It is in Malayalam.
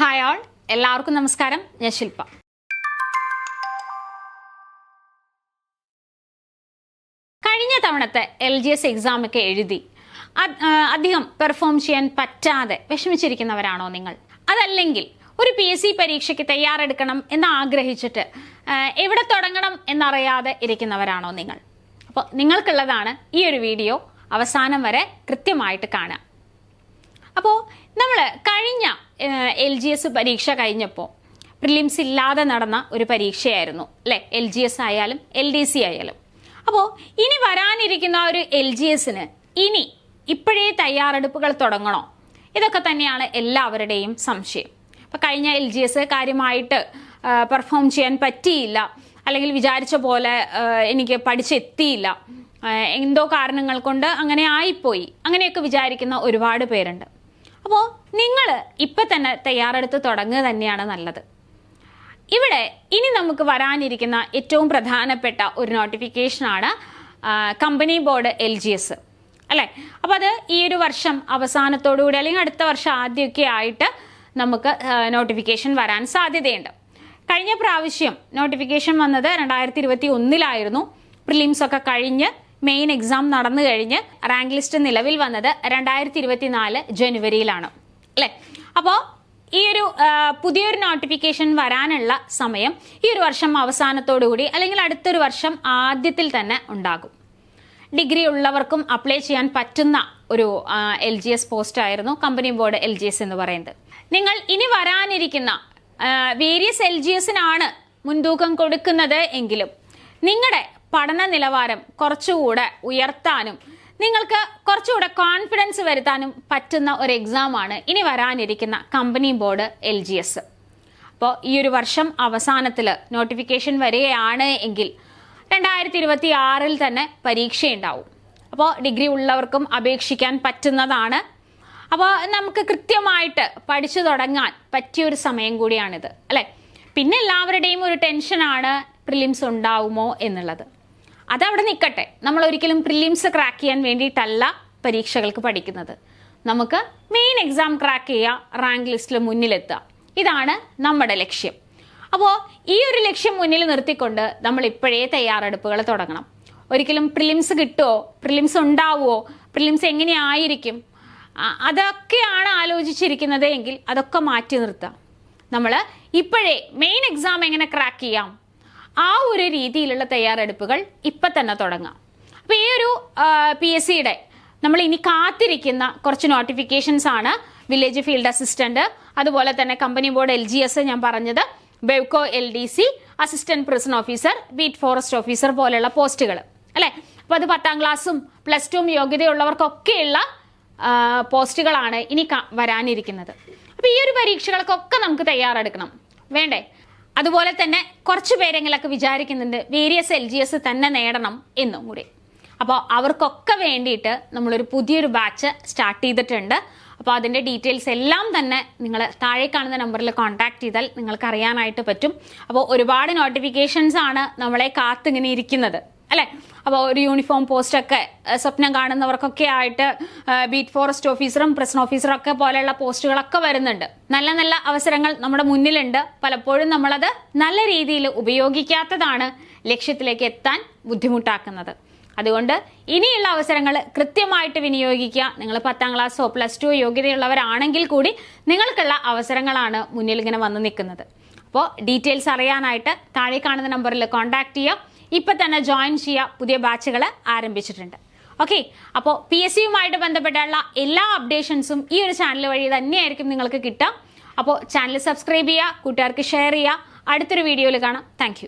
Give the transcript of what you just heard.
ഹായ് ഓൾ, എല്ലാവർക്കും നമസ്കാരം. ഞാൻ ശില്പ. കഴിഞ്ഞ തവണത്തെ LGS എക്സാം ഒക്കെ എഴുതി അധികം പെർഫോം ചെയ്യാൻ പറ്റാതെ വിഷമിച്ചിരിക്കുന്നവരാണോ നിങ്ങൾ? അതല്ലെങ്കിൽ ഒരു PSC പരീക്ഷയ്ക്ക് തയ്യാറെടുക്കണം എന്ന് ആഗ്രഹിച്ചിട്ട് എവിടെ തുടങ്ങണം എന്നറിയാതെ ഇരിക്കുന്നവരാണോ നിങ്ങൾ? അപ്പോൾ നിങ്ങൾക്കുള്ളതാണ് ഈ ഒരു വീഡിയോ. അവസാനം വരെ കൃത്യമായിട്ട് കാണാം. അപ്പോൾ നമ്മൾ കഴിഞ്ഞ LGS പരീക്ഷ കഴിഞ്ഞപ്പോൾ പ്രിലിംസ് ഇല്ലാതെ നടന്ന ഒരു പരീക്ഷയായിരുന്നു അല്ലേ? LGS ആയാലും LDC ആയാലും. അപ്പോൾ ഇനി വരാനിരിക്കുന്ന ഒരു LGSന് ഇപ്പോഴേ തയ്യാറെടുപ്പുകൾ തുടങ്ങണോ? ഇതൊക്കെ തന്നെയാണ് എല്ലാവരുടെയും സംശയം. അപ്പോൾ കഴിഞ്ഞ LGS കാര്യമായിട്ട് പെർഫോം ചെയ്യാൻ പറ്റിയില്ല, അല്ലെങ്കിൽ വിചാരിച്ച പോലെ എനിക്ക് പഠിച്ചെത്തിയില്ല, എന്തോ കാരണങ്ങൾ കൊണ്ട് അങ്ങനെ ആയിപ്പോയി, അങ്ങനെയൊക്കെ വിചാരിക്കുന്ന ഒരുപാട് പേരുണ്ട്. അപ്പോൾ നിങ്ങൾ ഇപ്പം തന്നെ തയ്യാറെടുത്ത് തുടങ്ങുക തന്നെയാണ് നല്ലത്. ഇവിടെ ഇനി നമുക്ക് വരാനിരിക്കുന്ന ഏറ്റവും പ്രധാനപ്പെട്ട ഒരു നോട്ടിഫിക്കേഷനാണ് കമ്പനി ബോർഡ് LGS അല്ലേ? അപ്പോൾ അത് ഈ ഒരു വർഷം അവസാനത്തോടുകൂടി അല്ലെങ്കിൽ അടുത്ത വർഷം ആദ്യമൊക്കെ ആയിട്ട് നമുക്ക് നോട്ടിഫിക്കേഷൻ വരാൻ സാധ്യതയുണ്ട്. കഴിഞ്ഞ പ്രാവശ്യം നോട്ടിഫിക്കേഷൻ വന്നത് 2021 പ്രിലിംസ് ഒക്കെ കഴിഞ്ഞ് മെയിൻ എക്സാം നടന്നു കഴിഞ്ഞ് റാങ്ക് ലിസ്റ്റ് നിലവിൽ വന്നത് 2024 ജനുവരിയിലാണ് അല്ലേ? അപ്പോൾ ഈ ഒരു പുതിയൊരു നോട്ടിഫിക്കേഷൻ വരാനുള്ള സമയം ഈ ഒരു വർഷം അവസാനത്തോടുകൂടി അല്ലെങ്കിൽ അടുത്തൊരു വർഷം ആദ്യത്തിൽ തന്നെ ഉണ്ടാകും. ഡിഗ്രി ഉള്ളവർക്കും അപ്ലൈ ചെയ്യാൻ പറ്റുന്ന ഒരു LGS പോസ്റ്റ് ആയിരുന്നു കമ്പനി ബോർഡ് LGS എന്ന് പറയുന്നത്. നിങ്ങൾ ഇനി വരാനിരിക്കുന്ന വേരിയസ് LGSനാണ് മുൻതൂക്കം കൊടുക്കുന്നത് എങ്കിലും നിങ്ങളുടെ പഠന നിലവാരം കുറച്ചുകൂടെ ഉയർത്താനും നിങ്ങൾക്ക് കുറച്ചുകൂടെ കോൺഫിഡൻസ് വരുത്താനും പറ്റുന്ന ഒരു എക്സാമാണ് ഇനി വരാനിരിക്കുന്ന കമ്പനി ബോർഡ് LGS. അപ്പോൾ ഈ ഒരു വർഷം അവസാനത്തിൽ നോട്ടിഫിക്കേഷൻ വരികയാണ് എങ്കിൽ 2026 തന്നെ പരീക്ഷയുണ്ടാവും. അപ്പോൾ ഡിഗ്രി ഉള്ളവർക്കും അപേക്ഷിക്കാൻ പറ്റുന്നതാണ്. അപ്പോൾ നമുക്ക് കൃത്യമായിട്ട് പഠിച്ചു തുടങ്ങാൻ പറ്റിയൊരു സമയം കൂടിയാണിത് അല്ലേ? പിന്നെ എല്ലാവരുടെയും ഒരു ടെൻഷനാണ് പ്രിലിംസ് ഉണ്ടാവുമോ എന്നുള്ളത്. അതവിടെ നിൽക്കട്ടെ. നമ്മൾ ഒരിക്കലും പ്രിലിംസ് ക്രാക്ക് ചെയ്യാൻ വേണ്ടിയിട്ടല്ല പരീക്ഷകൾക്ക് പഠിക്കുന്നത്. നമുക്ക് മെയിൻ എക്സാം ക്രാക്ക് ചെയ്യുക, റാങ്ക് ലിസ്റ്റിൽ മുന്നിലെത്തുക, ഇതാണ് നമ്മുടെ ലക്ഷ്യം. അപ്പോൾ ഈ ഒരു ലക്ഷ്യം മുന്നിൽ നിർത്തിക്കൊണ്ട് നമ്മൾ ഇപ്പോഴേ തയ്യാറെടുപ്പുകൾ തുടങ്ങണം. ഒരിക്കലും പ്രിലിംസ് കിട്ടുമോ, പ്രിലിംസ് ഉണ്ടാവുമോ, പ്രിലിംസ് എങ്ങനെയായിരിക്കും, അതൊക്കെയാണ് ആലോചിച്ചിരിക്കുന്നത് എങ്കിൽ അതൊക്കെ മാറ്റി നിർത്താം. നമ്മൾ ഇപ്പോഴേ മെയിൻ എക്സാം എങ്ങനെ ക്രാക്ക് ചെയ്യാം, ആ ഒരു രീതിയിലുള്ള തയ്യാറെടുപ്പുകൾ ഇപ്പം തന്നെ തുടങ്ങാം. അപ്പോൾ ഈ ഒരു PSCയുടെ നമ്മൾ ഇനി കാത്തിരിക്കുന്ന കുറച്ച് നോട്ടിഫിക്കേഷൻസ് ആണ് വില്ലേജ് ഫീൽഡ് അസിസ്റ്റന്റ്, അതുപോലെ തന്നെ കമ്പനി ബോർഡ് LGS ഞാൻ പറഞ്ഞത്, Bevco LDC, assistant prison officer, beat forest officer പോലെയുള്ള പോസ്റ്റുകൾ അല്ലേ? അപ്പോൾ അത് 10ാം ക്ലാസ്സും +2 യോഗ്യതയുള്ളവർക്കൊക്കെയുള്ള പോസ്റ്റുകളാണ് ഇനി വരാനിരിക്കുന്നത്. അപ്പോൾ ഈ ഒരു പരീക്ഷകൾക്കൊക്കെ നമുക്ക് തയ്യാറെടുക്കണം വേണ്ടേ? അതുപോലെ തന്നെ കുറച്ച് പേരെങ്കിലൊക്കെ വിചാരിക്കുന്നുണ്ട് വേരിയസ് LGS തന്നെ നേടണം എന്നും കൂടി. അപ്പോൾ അവർക്കൊക്കെ വേണ്ടിയിട്ട് നമ്മളൊരു പുതിയൊരു ബാച്ച് സ്റ്റാർട്ട് ചെയ്തിട്ടുണ്ട്. അപ്പോൾ അതിൻ്റെ ഡീറ്റെയിൽസ് എല്ലാം തന്നെ നിങ്ങൾ താഴെ കാണുന്ന നമ്പറിൽ കോൺടാക്ട് ചെയ്താൽ നിങ്ങൾക്ക് അറിയാനായിട്ട് പറ്റും. അപ്പോൾ ഒരുപാട് നോട്ടിഫിക്കേഷൻസ് ആണ് നമ്മളെ കാത്തിങ്ങനെ ഇരിക്കുന്നത് അല്ലേ? അപ്പോൾ ഒരു യൂണിഫോം പോസ്റ്റൊക്കെ സ്വപ്നം കാണുന്നവർക്കൊക്കെ ആയിട്ട് ബീറ്റ് ഫോറസ്റ്റ് ഓഫീസറും പ്രിസൺ ഓഫീസറും ഒക്കെ പോലെയുള്ള പോസ്റ്റുകളൊക്കെ വരുന്നുണ്ട്. നല്ല നല്ല അവസരങ്ങൾ നമ്മുടെ മുന്നിലുണ്ട്. പലപ്പോഴും നമ്മളത് നല്ല രീതിയിൽ ഉപയോഗിക്കാത്തതാണ് ലക്ഷ്യത്തിലേക്ക് എത്താൻ ബുദ്ധിമുട്ടാക്കുന്നത്. അതുകൊണ്ട് ഇനിയുള്ള അവസരങ്ങൾ കൃത്യമായിട്ട് വിനിയോഗിക്കുക. നിങ്ങൾ 10ാം ക്ലാസ്സോ +2 യോഗ്യതയുള്ളവരാണെങ്കിൽ കൂടി നിങ്ങൾക്കുള്ള അവസരങ്ങളാണ് മുന്നിൽ ഇങ്ങനെ വന്ന് നിൽക്കുന്നത്. അപ്പോൾ ഡീറ്റെയിൽസ് അറിയാനായിട്ട് താഴെ കാണുന്ന നമ്പറിൽ കോൺടാക്ട് ചെയ്യുക. ഇപ്പം തന്നെ ജോയിൻ ചെയ്യുക. പുതിയ ബാച്ചുകൾ ആരംഭിച്ചിട്ടുണ്ട്. ഓക്കെ, അപ്പോൾ PSCയുമായിട്ട് ബന്ധപ്പെട്ടുള്ള എല്ലാ അപ്ഡേഷൻസും ഈ ഒരു ചാനൽ വഴി തന്നെയായിരിക്കും നിങ്ങൾക്ക് കിട്ടുക. അപ്പോൾ ചാനൽ സബ്സ്ക്രൈബ് ചെയ്യുക, കൂട്ടുകാർക്ക് ഷെയർ ചെയ്യുക. അടുത്തൊരു വീഡിയോയിൽ കാണാം. താങ്ക്